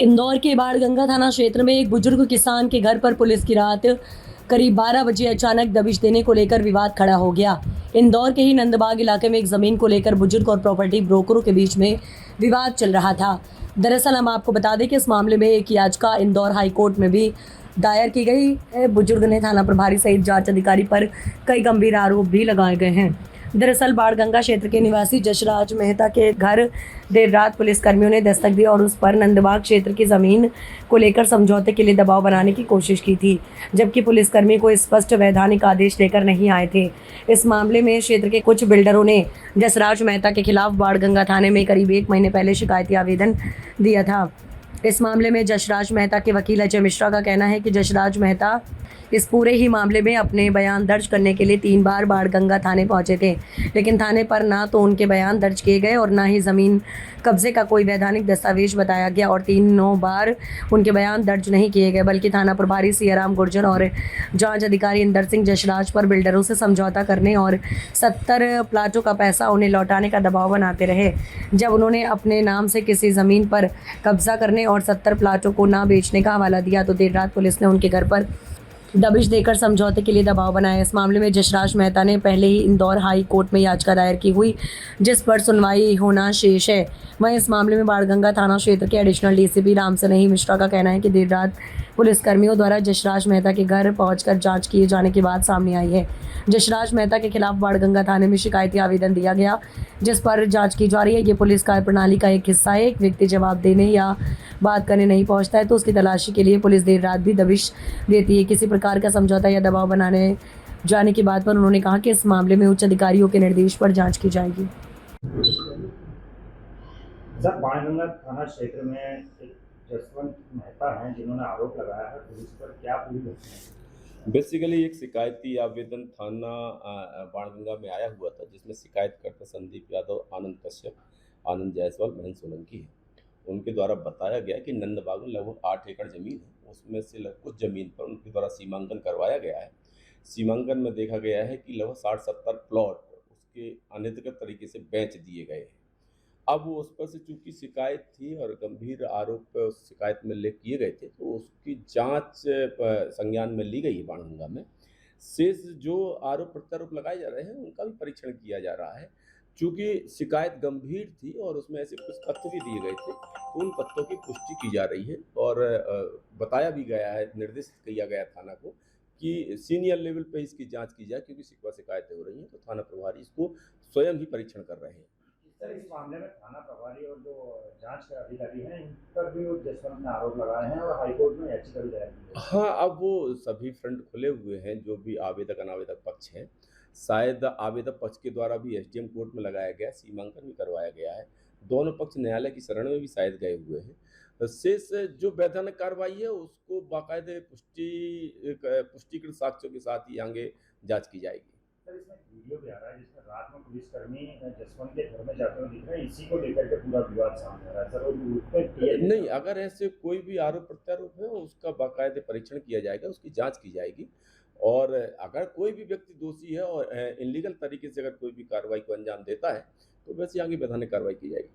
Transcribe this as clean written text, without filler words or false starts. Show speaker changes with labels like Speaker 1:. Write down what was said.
Speaker 1: इंदौर के बाणगंगा थाना क्षेत्र में एक बुजुर्ग किसान के घर पर पुलिस की रात करीब 12 बजे अचानक दबिश देने को लेकर विवाद खड़ा हो गया। इंदौर के ही नंदबाग इलाके में एक जमीन को लेकर बुजुर्ग और प्रॉपर्टी ब्रोकरों के बीच में विवाद चल रहा था। दरअसल हम आपको बता दें कि इस मामले में एक याचिका इंदौर हाई कोर्ट में भी दायर की गई है। बुजुर्ग ने थाना प्रभारी सहित जांच अधिकारी पर कई गंभीर आरोप भी लगाए गए हैं। दरअसल बाणगंगा क्षेत्र के निवासी जसराज मेहता के घर देर रात पुलिस कर्मियों ने दस्तक दी और उस पर नंदबाग क्षेत्र की जमीन को लेकर समझौते के लिए दबाव बनाने की कोशिश की थी, जबकि पुलिसकर्मी को स्पष्ट वैधानिक आदेश लेकर नहीं आए थे। इस मामले में क्षेत्र के कुछ बिल्डरों ने जसराज मेहता के खिलाफ बाणगंगा थाने में करीब 1 महीने पहले शिकायती आवेदन दिया था। इस मामले में जसराज मेहता के वकील अजय मिश्रा का कहना है कि जसराज मेहता इस पूरे ही मामले में अपने बयान दर्ज करने के लिए 3 बार बाणगंगा थाने पहुंचे थे, लेकिन थाने पर ना तो उनके बयान दर्ज किए गए और ना ही ज़मीन कब्जे का कोई वैधानिक दस्तावेज बताया गया और 3 बार उनके बयान दर्ज नहीं किए गए, बल्कि थाना प्रभारी सियाराम गुर्जर और जांच अधिकारी इंदर सिंह जसराज पर बिल्डरों से समझौता करने और 70 प्लाटों का पैसा उन्हें लौटाने का दबाव बनाते रहे। जब उन्होंने अपने नाम से किसी ज़मीन पर कब्जा करने और 70 प्लाटों को ना बेचने का हवाला दिया तो देर रात पुलिस ने उनके घर पर दबिश देकर समझौते के लिए दबाव बनाया। इस मामले में जसराज मेहता ने पहले ही इंदौर हाई कोर्ट में याचिका दायर की हुई, जिस पर सुनवाई होना शेष है। वहीं इस मामले में बाणगंगा थाना क्षेत्र के एडिशनल डीसीपी रामसनेही मिश्रा का कहना है कि देर रात पुलिसकर्मियों द्वारा जसराज मेहता के घर पहुंचकर जांच किए जाने की बात सामने आई है। जसराज मेहता के खिलाफ बाणगंगा थाने में शिकायती आवेदन दिया गया, जिस पर जांच की जा रही है। ये पुलिस कार्यप्रणाली का एक हिस्सा है। एक व्यक्ति जवाब देने या बात करने नहीं पहुंचता है तो उसकी तलाशी के लिए पुलिस देर रात भी दबिश देती है। किसी प्रकार का समझौता या दबाव बनाने जाने की बात पर उन्होंने कहा कि इस मामले में उच्च अधिकारियों के निर्देश पर जांच की जाएगी।
Speaker 2: सर, बाणगंगा थाना क्षेत्र में एक जसवंत मेहता हैं जिन्होंने आरोप लगाया है पुलिस पर, क्या पूरी घटना है?
Speaker 3: बेसिकली एक शिकायती आवेदन थाना बाणगंगा में आया हुआ था, जिसमें शिकायतकर्ता संदीप यादव, आनंद कश्यप, आनंद जायसवाल, महेंद्र सोलंकी है। उनके द्वारा बताया गया कि नंदबाग में लगभग 8 एकड़ जमीन है। उसमें से कुछ जमीन पर उनके द्वारा सीमांकन करवाया गया है। सीमांकन में देखा गया है कि लगभग 60-70 प्लॉट उसके अनधिकृत तरीके से बेच दिए गए हैं। अब वो उस पर से चूंकि शिकायत थी और गंभीर आरोप उस शिकायत में उल्लेख किए गए थे, तो उसकी जांच संज्ञान में ली गई है बाणगंगा में। शेष जो आरोप प्रत्यारोप लगाए जा रहे हैं उनका भी परीक्षण किया जा रहा है। चूंकि शिकायत गंभीर थी और उसमें ऐसे कुछ तथ्य भी दिए गए थे, तो उन तथ्यों की पुष्टि की जा रही है और बताया भी गया है, निर्देशित किया गया थाना को कि सीनियर लेवल पे इसकी जांच की जाए, क्योंकि शिकायतें हो रही हैं। तो थाना प्रभारी इसको स्वयं ही परीक्षण कर रहे हैं।
Speaker 2: सर, इस मामले में थाना प्रभारी और जो जांच के अधिकारी हैं इन पर भी जसवंत ने आरोप लगाए हैं और हाईकोर्ट में याचिका भी दायर की है।
Speaker 3: हाँ, अब वो सभी फ्रंट खुले हुए हैं, जो भी आवेदक अनावेदक पक्ष है। शायद आवेदक पक्ष के द्वारा भी एसडीएम कोर्ट में लगाया गया, सीमांकन भी करवाया गया है। दोनों पक्ष न्यायालय की शरण में भी शायद गए हुए हैं। तो शेष जो वैधानिक कार्रवाई है उसको बाकायदे पुष्टिकृत साक्ष्यों के साथ ही आगे जांच की जाएगी।
Speaker 2: सर, इसमें वीडियो भी आ रहा है जिसमें रात में पुलिसकर्मी जसवंत के घर में जाते हुए दिख रहे हैं, इसी को लेकर के पूरा विवाद सामने आ रहा है। सर, वो
Speaker 3: नहीं, अगर ऐसे कोई भी आरोप प्रत्यारोप है उसका बाकायदे परीक्षण किया जाएगा, उसकी जांच की जाएगी और अगर कोई भी व्यक्ति दोषी है और इलीगल तरीके से अगर कोई भी कार्रवाई को अंजाम देता है तो वैसे आगे वैधानिक कार्रवाई की जाएगी।